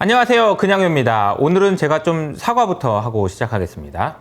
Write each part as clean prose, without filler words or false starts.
안녕하세요, 그냥요입니다. 오늘은 제가 좀 사과부터 하고 시작하겠습니다.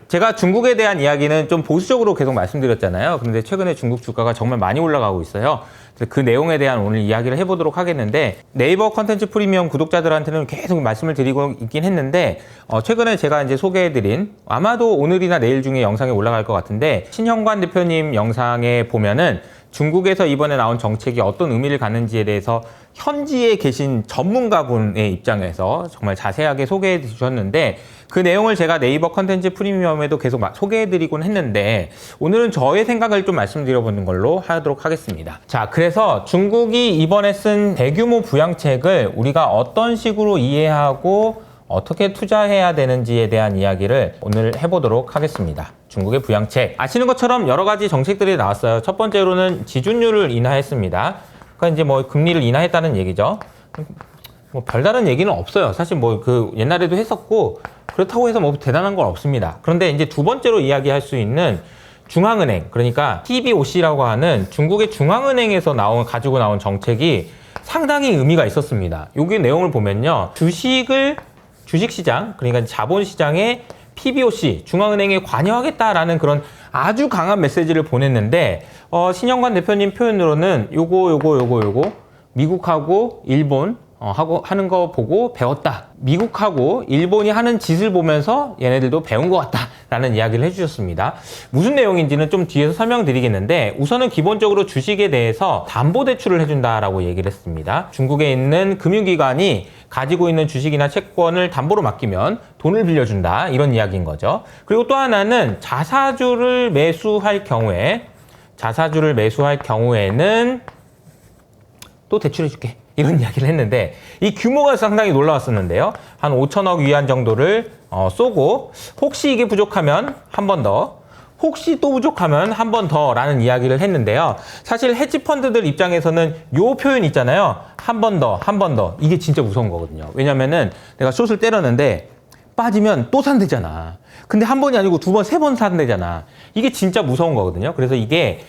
제가 중국에 대한 이야기는 좀 보수적으로 계속 말씀드렸잖아요. 그런데 최근에 중국 주가가 정말 많이 올라가고 있어요. 그 내용에 대한 오늘 이야기를 해보도록 하겠는데, 네이버 컨텐츠 프리미엄 구독자들한테는 계속 말씀을 드리고 있긴 했는데, 최근에 제가 이제 소개해드린, 아마도 오늘이나 내일 중에 영상이 올라갈 것 같은데, 신형관 대표님 영상에 보면은 중국에서 이번에 나온 정책이 어떤 의미를 갖는지에 대해서 현지에 계신 전문가분의 입장에서 정말 자세하게 소개해 주셨는데, 그 내용을 제가 네이버 컨텐츠 프리미엄에도 계속 소개해 드리곤 했는데, 오늘은 저의 생각을 좀 말씀드려보는 걸로 하도록 하겠습니다. 자, 그래서 중국이 이번에 쓴 대규모 부양책을 우리가 어떤 식으로 이해하고 어떻게 투자해야 되는지에 대한 이야기를 오늘 해보도록 하겠습니다. 중국의 부양책. 아시는 것처럼 여러 가지 정책들이 나왔어요. 첫 번째로는 지준율을 인하했습니다. 그러니까 이제 뭐 금리를 인하했다는 얘기죠. 뭐 별다른 얘기는 없어요. 사실 뭐 그 옛날에도 했었고, 그렇다고 해서 뭐 대단한 건 없습니다. 그런데 이제 두 번째로 이야기할 수 있는 중앙은행, 그러니까 PBOC라고 하는 중국의 중앙은행에서 가지고 나온 정책이 상당히 의미가 있었습니다. 여기 내용을 보면요. 주식시장, 그러니까 자본시장에 PBOC, 중앙은행에 관여하겠다라는 그런 아주 강한 메시지를 보냈는데, 신영관 대표님 표현으로는 요거 미국하고 일본 하는 거 보고 배웠다. 미국하고 일본이 하는 짓을 보면서 얘네들도 배운 것 같다라는 이야기를 해주셨습니다. 무슨 내용인지는 좀 뒤에서 설명드리겠는데, 우선은 기본적으로 주식에 대해서 담보대출을 해준다라고 얘기를 했습니다. 중국에 있는 금융기관이 가지고 있는 주식이나 채권을 담보로 맡기면 돈을 빌려준다, 이런 이야기인 거죠. 그리고 또 하나는 자사주를 매수할 경우에는 또 대출해줄게, 이런 이야기를 했는데, 이 규모가 상당히 놀라웠었는데요. 한 5천억 위안 정도를 쏘고, 혹시 이게 부족하면 한 번 더, 혹시 또 부족하면 한 번 더 라는 이야기를 했는데요. 사실 헤지펀드들 입장에서는 요 표현 있잖아요. 한 번 더. 이게 진짜 무서운 거거든요. 왜냐면은 내가 숏을 때렸는데 빠지면 또 산대잖아. 근데 한 번이 아니고 두 번, 세 번 산대잖아. 이게 진짜 무서운 거거든요. 그래서 이게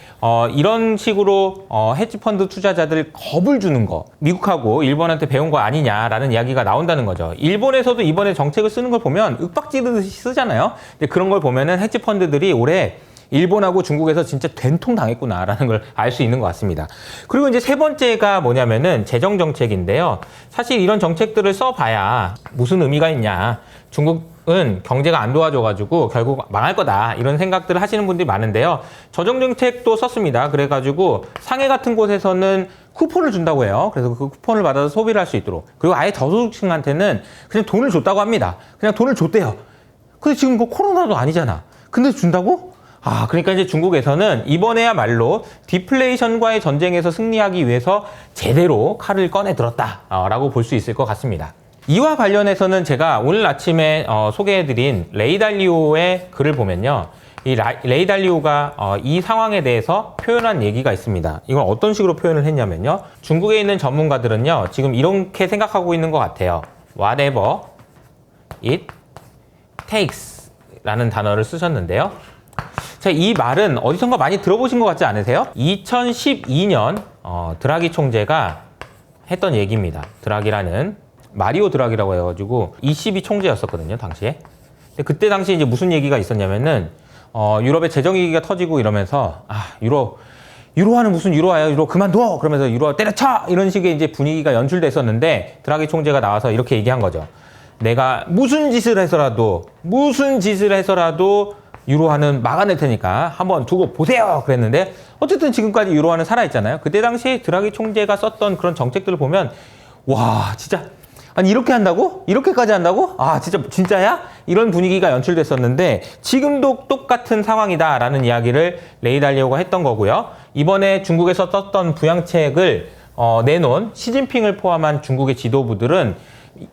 이런 식으로 헤지펀드 투자자들 겁을 주는 거, 미국하고 일본한테 배운 거 아니냐라는 이야기가 나온다는 거죠. 일본에서도 이번에 정책을 쓰는 걸 보면 윽박지르듯이 쓰잖아요. 근데 그런 걸 보면은 헤지펀드들이 올해 일본하고 중국에서 진짜 된통 당했구나라는 걸 알 수 있는 것 같습니다. 그리고 이제 세 번째가 뭐냐면은 재정 정책인데요. 사실 이런 정책들을 써봐야 무슨 의미가 있냐. 중국은 경제가 안 도와줘가지고 결국 망할 거다, 이런 생각들을 하시는 분들이 많은데요. 재정 정책도 썼습니다. 그래가지고 상해 같은 곳에서는 쿠폰을 준다고 해요. 그래서 그 쿠폰을 받아서 소비를 할 수 있도록. 그리고 아예 저소득층한테는 그냥 돈을 줬다고 합니다. 그냥 돈을 줬대요. 근데 지금 뭐 코로나도 아니잖아. 근데 준다고? 그러니까 이제 중국에서는 이번에야말로 디플레이션과의 전쟁에서 승리하기 위해서 제대로 칼을 꺼내 들었다라고 볼 수 있을 것 같습니다. 이와 관련해서는 제가 오늘 아침에 소개해드린 레이 달리오의 글을 보면요. 이 레이 달리오가 이 상황에 대해서 표현한 얘기가 있습니다. 이건 어떤 식으로 표현을 했냐면요. 중국에 있는 전문가들은요, 지금 이렇게 생각하고 있는 것 같아요. Whatever it takes 라는 단어를 쓰셨는데요. 자, 이 말은 어디선가 많이 들어보신 것 같지 않으세요? 2012년 드라기 총재가 했던 얘기입니다. 드라기라는, 마리오 드라기라고 해가지고 ECB 총재였었거든요, 당시에. 근데 그때 당시 이제 무슨 얘기가 있었냐면은 유럽의 재정 위기가 터지고 이러면서 유로화는 무슨 유로화야, 유로 그만둬, 그러면서 유로화 때려쳐, 이런 식의 이제 분위기가 연출됐었는데, 드라기 총재가 나와서 이렇게 얘기한 거죠. 내가 무슨 짓을 해서라도 유로화는 막아낼 테니까 한번 두고 보세요, 그랬는데, 어쨌든 지금까지 유로화는 살아있잖아요. 그때 당시에 드라기 총재가 썼던 그런 정책들을 보면, 와, 진짜, 아니 이렇게 한다고? 이렇게까지 한다고? 진짜야? 이런 분위기가 연출됐었는데, 지금도 똑같은 상황이다라는 이야기를 레이 달리오가 했던 거고요. 이번에 중국에서 썼던 부양책을 내놓은 시진핑을 포함한 중국의 지도부들은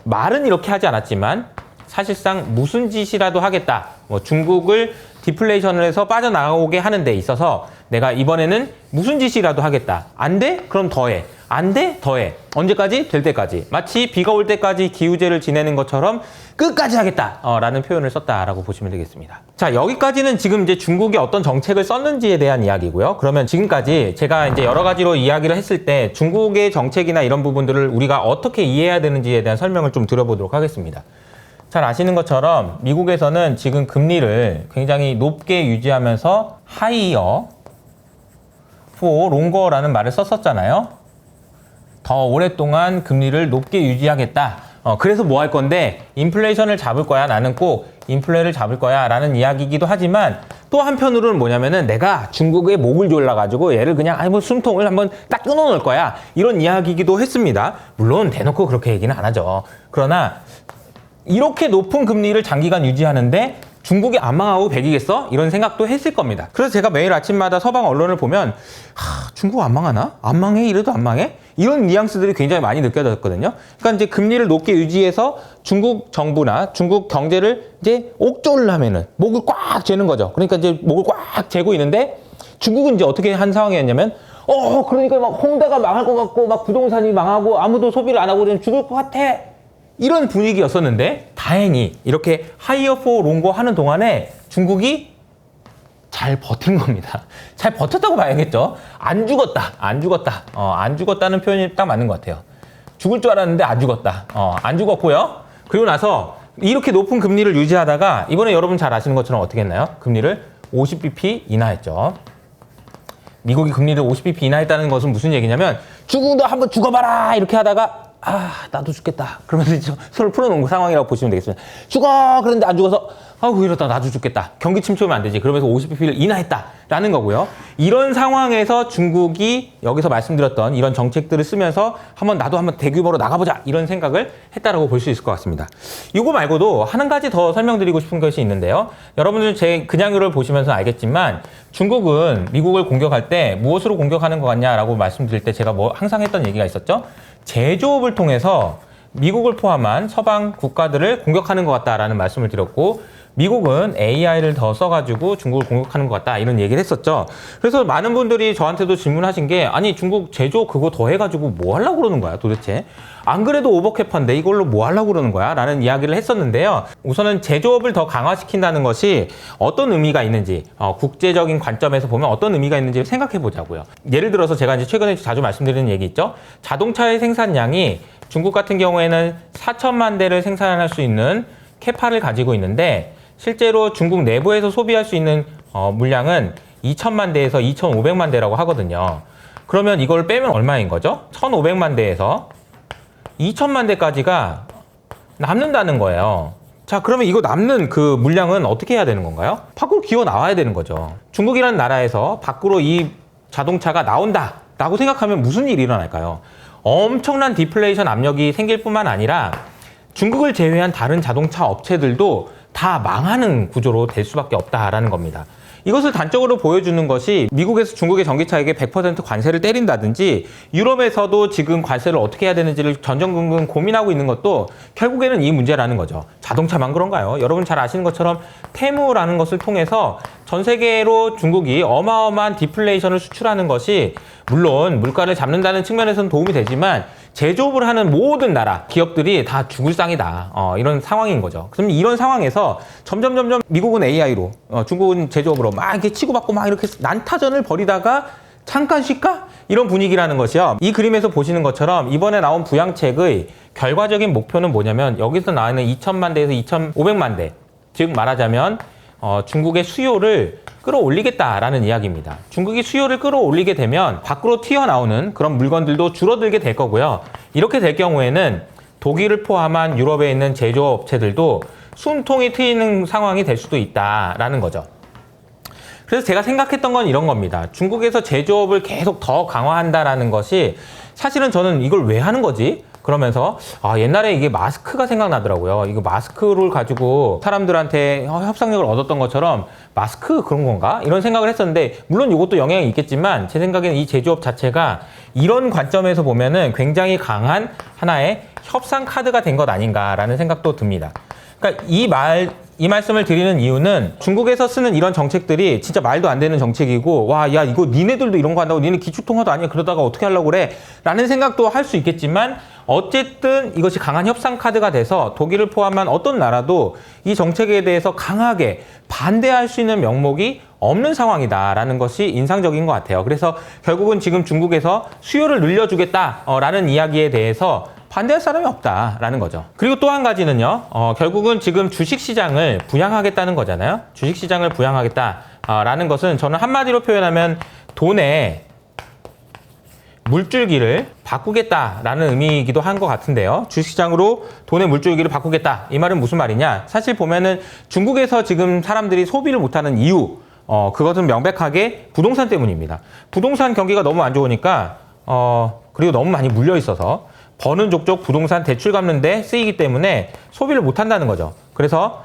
말은 이렇게 하지 않았지만 사실상 무슨 짓이라도 하겠다, 중국을 디플레이션을 해서 빠져나오게 하는 데 있어서 내가 이번에는 무슨 짓이라도 하겠다. 안 돼? 그럼 더해. 안 돼? 더해. 언제까지? 될 때까지. 마치 비가 올 때까지 기우제를 지내는 것처럼 끝까지 하겠다. 라는 표현을 썼다라고 보시면 되겠습니다. 자, 여기까지는 지금 이제 중국이 어떤 정책을 썼는지에 대한 이야기고요. 그러면 지금까지 제가 이제 여러 가지로 이야기를 했을 때 중국의 정책이나 이런 부분들을 우리가 어떻게 이해해야 되는지에 대한 설명을 좀 드려보도록 하겠습니다. 잘 아시는 것처럼 미국에서는 지금 금리를 굉장히 높게 유지하면서 하이어 for 롱거라는 말을 썼었잖아요. 더 오랫동안 금리를 높게 유지하겠다. 그래서 뭐 할 건데 인플레이션을 잡을 거야. 나는 꼭 인플레를 잡을 거야 라는 이야기이기도 하지만 또 한편으로는 뭐냐면은 내가 중국의 목을 졸라가지고 얘를 그냥 뭐 숨통을 한번 딱 끊어놓을 거야. 이런 이야기이기도 했습니다. 물론 대놓고 그렇게 얘기는 안 하죠. 그러나 이렇게 높은 금리를 장기간 유지하는데 중국이 안 망하고 백이겠어? 이런 생각도 했을 겁니다. 그래서 제가 매일 아침마다 서방 언론을 보면 중국 안 망하나? 안 망해? 이래도 안 망해? 이런 뉘앙스들이 굉장히 많이 느껴졌거든요. 그러니까 이제 금리를 높게 유지해서 중국 정부나 중국 경제를 이제 옥졸을 하면은 목을 꽉 재는 거죠. 그러니까 이제 목을 꽉 재고 있는데 중국은 이제 어떻게 한 상황이었냐면 그러니까 막 홍대가 망할 것 같고 막 부동산이 망하고 아무도 소비를 안 하고 그냥 죽을 것 같아. 이런 분위기였었는데 다행히 이렇게 하이어 포 롱고 하는 동안에 중국이 잘 버틴 겁니다. 잘 버텼다고 봐야겠죠. 안 죽었다. 안 죽었다는 표현이 딱 맞는 것 같아요. 죽을 줄 알았는데 안 죽었다. 안 죽었고요. 그리고 나서 이렇게 높은 금리를 유지하다가 이번에 여러분 잘 아시는 것처럼 어떻게 했나요? 금리를 50bp 인하했죠. 미국이 금리를 50bp 인하했다는 것은 무슨 얘기냐면 중국도 한번 죽어봐라 이렇게 하다가 나도 죽겠다. 그러면서 이제 손을 풀어놓은 상황이라고 보시면 되겠습니다. 죽어! 그런데 안 죽어서 이러다 나도 죽겠다. 경기 침체 오면 안 되지. 그러면서 50bp를 인하했다라는 거고요. 이런 상황에서 중국이 여기서 말씀드렸던 이런 정책들을 쓰면서 나도 한번 대규모로 나가보자. 이런 생각을 했다라고 볼 수 있을 것 같습니다. 이거 말고도 한 가지 더 설명드리고 싶은 것이 있는데요. 여러분들 제 근황률을 보시면서 알겠지만 중국은 미국을 공격할 때 무엇으로 공격하는 것 같냐라고 말씀드릴 때 제가 항상 했던 얘기가 있었죠. 제조업을 통해서 미국을 포함한 서방 국가들을 공격하는 것 같다라는 말씀을 드렸고 미국은 AI를 더 써가지고 중국을 공격하는 것 같다 이런 얘기를 했었죠. 그래서 많은 분들이 저한테도 질문하신 게 아니 중국 제조 그거 더 해가지고 뭐 하려고 그러는 거야 도대체? 안 그래도 오버캡한데 이걸로 뭐 하려고 그러는 거야? 라는 이야기를 했었는데요. 우선은 제조업을 더 강화시킨다는 것이 어떤 의미가 있는지 국제적인 관점에서 보면 어떤 의미가 있는지 생각해 보자고요. 예를 들어서 제가 이제 최근에 자주 말씀드리는 얘기 있죠. 자동차의 생산량이 중국 같은 경우에는 4천만 대를 생산할 수 있는 캐파를 가지고 있는데 실제로 중국 내부에서 소비할 수 있는 물량은 2천만 대에서 2,500만 대라고 하거든요. 그러면 이걸 빼면 얼마인 거죠? 1,500만 대에서 2천만 대까지가 남는다는 거예요. 자, 그러면 이거 남는 그 물량은 어떻게 해야 되는 건가요? 밖으로 기어 나와야 되는 거죠. 중국이라는 나라에서 밖으로 이 자동차가 나온다라고 생각하면 무슨 일이 일어날까요? 엄청난 디플레이션 압력이 생길 뿐만 아니라 중국을 제외한 다른 자동차 업체들도 다 망하는 구조로 될 수밖에 없다라는 겁니다. 이것을 단적으로 보여주는 것이 미국에서 중국의 전기차에게 100% 관세를 때린다든지 유럽에서도 지금 관세를 어떻게 해야 되는지를 전전긍긍 고민하고 있는 것도 결국에는 이 문제라는 거죠. 자동차만 그런가요? 여러분 잘 아시는 것처럼 테무라는 것을 통해서 전 세계로 중국이 어마어마한 디플레이션을 수출하는 것이 물론 물가를 잡는다는 측면에서는 도움이 되지만 제조업을 하는 모든 나라 기업들이 다 죽을 상이다 이런 상황인 거죠. 그럼 이런 상황에서 점점 미국은 AI로 중국은 제조업으로 막 이렇게 치고받고 막 이렇게 난타전을 벌이다가 잠깐 쉴까? 이런 분위기라는 것이요. 이 그림에서 보시는 것처럼 이번에 나온 부양책의 결과적인 목표는 뭐냐면 여기서 나오는 2천만 대에서 2,500만 대 즉 말하자면 중국의 수요를 끌어올리겠다라는 이야기입니다. 중국이 수요를 끌어올리게 되면 밖으로 튀어나오는 그런 물건들도 줄어들게 될 거고요. 이렇게 될 경우에는 독일을 포함한 유럽에 있는 제조업체들도 숨통이 트이는 상황이 될 수도 있다라는 거죠. 그래서 제가 생각했던 건 이런 겁니다. 중국에서 제조업을 계속 더 강화한다라는 것이 사실은 저는 이걸 왜 하는 거지? 그러면서 옛날에 이게 마스크가 생각나더라고요. 이거 마스크를 가지고 사람들한테 협상력을 얻었던 것처럼 마스크 그런 건가? 이런 생각을 했었는데 물론 이것도 영향이 있겠지만 제 생각에는 이 제조업 자체가 이런 관점에서 보면은 굉장히 강한 하나의 협상 카드가 된 것 아닌가라는 생각도 듭니다. 그러니까 이 말 이 말씀을 드리는 이유는 중국에서 쓰는 이런 정책들이 진짜 말도 안 되는 정책이고, 와, 야, 이거 니네들도 이런 거 한다고? 니네 기축통화도 아니야? 그러다가 어떻게 하려고 그래? 라는 생각도 할 수 있겠지만, 어쨌든 이것이 강한 협상 카드가 돼서 독일을 포함한 어떤 나라도 이 정책에 대해서 강하게 반대할 수 있는 명목이 없는 상황이다라는 것이 인상적인 것 같아요. 그래서 결국은 지금 중국에서 수요를 늘려주겠다라는 이야기에 대해서 반대할 사람이 없다라는 거죠. 그리고 또 한 가지는요, 결국은 지금 주식시장을 부양하겠다는 거잖아요. 주식시장을 부양하겠다라는 것은 저는 한마디로 표현하면 돈의 물줄기를 바꾸겠다라는 의미이기도 한 것 같은데요. 주식시장으로 돈의 물줄기를 바꾸겠다. 이 말은 무슨 말이냐? 사실 보면은 중국에서 지금 사람들이 소비를 못하는 이유, 그것은 명백하게 부동산 때문입니다. 부동산 경기가 너무 안 좋으니까, 그리고 너무 많이 물려 있어서 버는 족족 부동산 대출 갚는 데 쓰이기 때문에 소비를 못 한다는 거죠. 그래서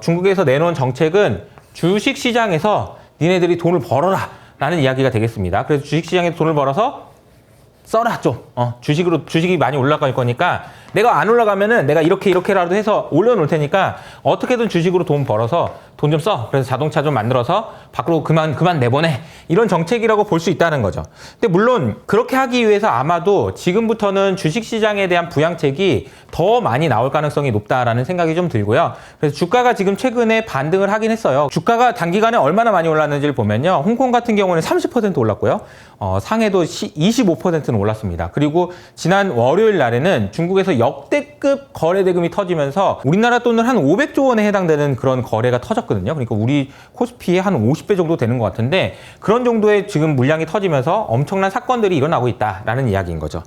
중국에서 내놓은 정책은 주식시장에서 니네들이 돈을 벌어라 라는 이야기가 되겠습니다. 그래서 주식시장에서 돈을 벌어서 써라 좀. 주식이 많이 올라갈 거니까 내가 안 올라가면은 내가 이렇게라도 해서 올려놓을 테니까 어떻게든 주식으로 돈 벌어서 돈 좀 써. 그래서 자동차 좀 만들어서 밖으로 그만 내보내. 이런 정책이라고 볼 수 있다는 거죠. 근데 물론 그렇게 하기 위해서 아마도 지금부터는 주식시장에 대한 부양책이 더 많이 나올 가능성이 높다라는 생각이 좀 들고요. 그래서 주가가 지금 최근에 반등을 하긴 했어요. 주가가 단기간에 얼마나 많이 올랐는지를 보면요. 홍콩 같은 경우는 30% 올랐고요. 상해도 25%는 올랐습니다. 그리고 지난 월요일 날에는 중국에서 역대급 거래 대금이 터지면서 우리나라 돈을 한 500조 원에 해당되는 그런 거래가 터졌거든요. 그러니까 우리 코스피의 한 50배 정도 되는 것 같은데 그런 정도의 지금 물량이 터지면서 엄청난 사건들이 일어나고 있다라는 이야기인 거죠.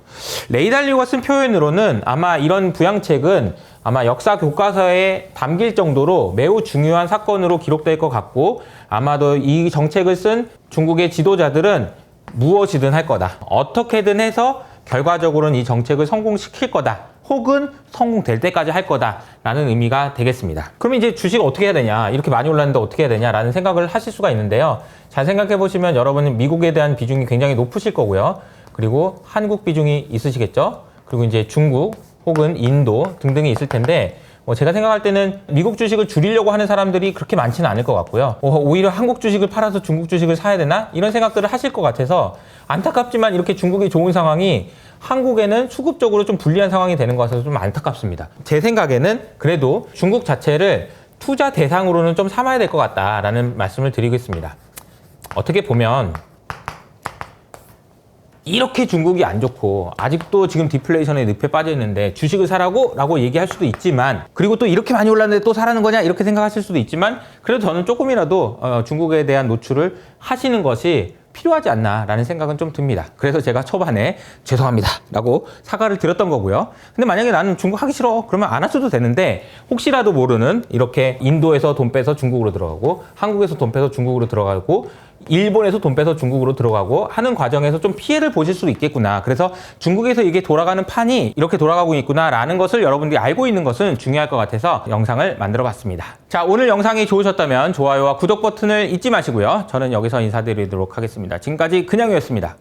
레이 달리오가 쓴 표현으로는 아마 이런 부양책은 아마 역사 교과서에 담길 정도로 매우 중요한 사건으로 기록될 것 같고 아마도 이 정책을 쓴 중국의 지도자들은 무엇이든 할 거다. 어떻게든 해서 결과적으로는 이 정책을 성공시킬 거다. 혹은 성공될 때까지 할 거다라는 의미가 되겠습니다. 그럼 이제 주식 어떻게 해야 되냐? 이렇게 많이 올랐는데 어떻게 해야 되냐라는 생각을 하실 수가 있는데요. 잘 생각해 보시면 여러분은 미국에 대한 비중이 굉장히 높으실 거고요. 그리고 한국 비중이 있으시겠죠? 그리고 이제 중국 혹은 인도 등등이 있을 텐데 제가 생각할 때는 미국 주식을 줄이려고 하는 사람들이 그렇게 많지는 않을 것 같고요. 오히려 한국 주식을 팔아서 중국 주식을 사야 되나? 이런 생각들을 하실 것 같아서 안타깝지만 이렇게 중국이 좋은 상황이 한국에는 수급적으로 좀 불리한 상황이 되는 것 같아서 좀 안타깝습니다. 제 생각에는 그래도 중국 자체를 투자 대상으로는 좀 삼아야 될 것 같다라는 말씀을 드리겠습니다. 어떻게 보면 이렇게 중국이 안 좋고 아직도 지금 디플레이션의 늪에 빠져 있는데 주식을 사라고? 라고 얘기할 수도 있지만 그리고 또 이렇게 많이 올랐는데 또 사라는 거냐? 이렇게 생각하실 수도 있지만 그래도 저는 조금이라도 중국에 대한 노출을 하시는 것이 필요하지 않나 라는 생각은 좀 듭니다. 그래서 제가 초반에 죄송합니다 라고 사과를 드렸던 거고요. 근데 만약에 나는 중국 하기 싫어 그러면 안 하셔도 되는데 혹시라도 모르는 이렇게 인도에서 돈 빼서 중국으로 들어가고 한국에서 돈 빼서 중국으로 들어가고 일본에서 돈 빼서 중국으로 들어가고 하는 과정에서 좀 피해를 보실 수도 있겠구나. 그래서 중국에서 이게 돌아가는 판이 이렇게 돌아가고 있구나 라는 것을 여러분들이 알고 있는 것은 중요할 것 같아서 영상을 만들어 봤습니다. 자, 오늘 영상이 좋으셨다면 좋아요와 구독 버튼을 잊지 마시고요. 저는 여기서 인사드리도록 하겠습니다. 지금까지 그냥이었습니다.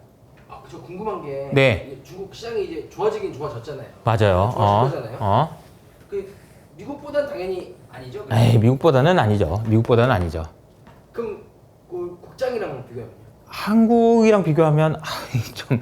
저 궁금한 게 네. 중국 시장이 이제 좋아지긴 좋아졌잖아요. 맞아요. 좋아질 거잖아요. 그 미국보다는 당연히 아니죠? 에이, 미국보다는 아니죠. 미국보다는 아니죠. 그럼 그 국장이랑 비교하면요? 한국이랑 비교하면 좀